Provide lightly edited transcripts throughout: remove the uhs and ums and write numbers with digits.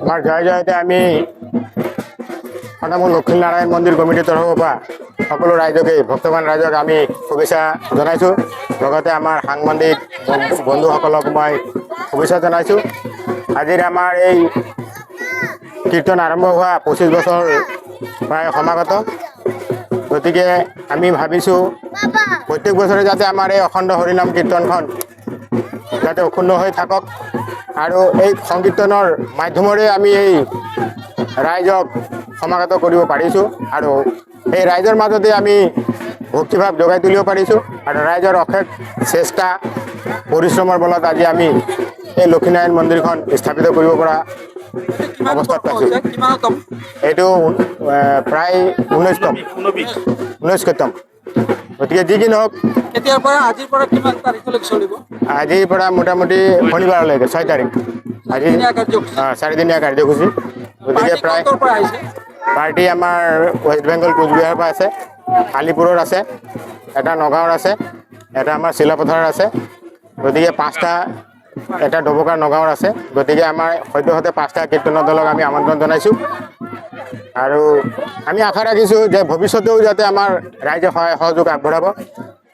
আমাৰ জয় জয়তে আমি সদামুল লক্ষ্মীনাৰায়ণ মন্দিৰ কমিটিৰ তৰফৰ পৰা সকলো ৰাইজকে ভক্তবান ৰাইজক আমি শুভেচ্ছা জনাইছোঁ। লগতে আমাৰ সাংবাদিক বন্ধুসকলক মই শুভেচ্ছা জনাইছোঁ। আজিৰ আমাৰ এই কীৰ্তন আৰম্ভ হোৱা 25 বছৰ প্ৰায় সমাগত। গতিকে আমি ভাবিছোঁ প্ৰত্যেক বছৰে যাতে আমাৰ এই অখণ্ড হৰিনাম কীৰ্তনখন যাতে অক্ষুণ্ণ হৈ থাকক আৰু এই সংকীৰ্তনৰ মাধ্যমেৰে আমি এই ৰাইজক সমাগত কৰিব পাৰিছোঁ আৰু এই ৰাইজৰ মাজতে আমি ভক্তিভাৱ যোগাই তুলিব পাৰিছোঁ আৰু ৰাইজৰ অশেষ চেষ্টা পৰিশ্ৰমৰ বলত আজি আমি এই লক্ষ্মীনাৰায়ণ মন্দিৰখন স্থাপিত কৰিব পৰা অৱস্থাত পাইছোঁ। এইটো প্ৰায় 19তম। গতিকে যি কি নহওক আজিৰ পৰা মোটামুটি শনিবাৰলৈকে 6 তাৰিখ আজি 4দিনীয়া কাৰ্যসূচী। গতিকে প্ৰায় পাৰ্টি আমাৰ ৱেষ্ট বেংগল কোচবিহাৰৰ পৰা আছে, আলিপুৰৰ আছে, এটা নগাঁৱৰ আছে, এটা আমাৰ চিলাপথাৰৰ আছে। গতিকে 5টা, এটা ডবকাৰ নগাঁৱৰ আছে। গতিকে আমাৰ সদ্যহতে 5টা কীৰ্তনৰ দলক আমি আমন্ত্ৰণ জনাইছোঁ আৰু আমি আশা ৰাখিছোঁ যে ভৱিষ্যতেও যাতে আমাৰ ৰাইজে সহায় সহযোগ আগবঢ়াব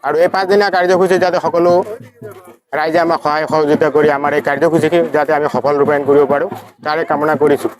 আৰু এই 5দিনীয়া কাৰ্যসূচী যাতে সকলো ৰাইজে আমাক সহায় সহযোগিতা কৰি আমাৰ এই কাৰ্যসূচী যাতে আমি সফল ৰূপায়ণ কৰিব পাৰোঁ তাৰে কামনা কৰিছোঁ।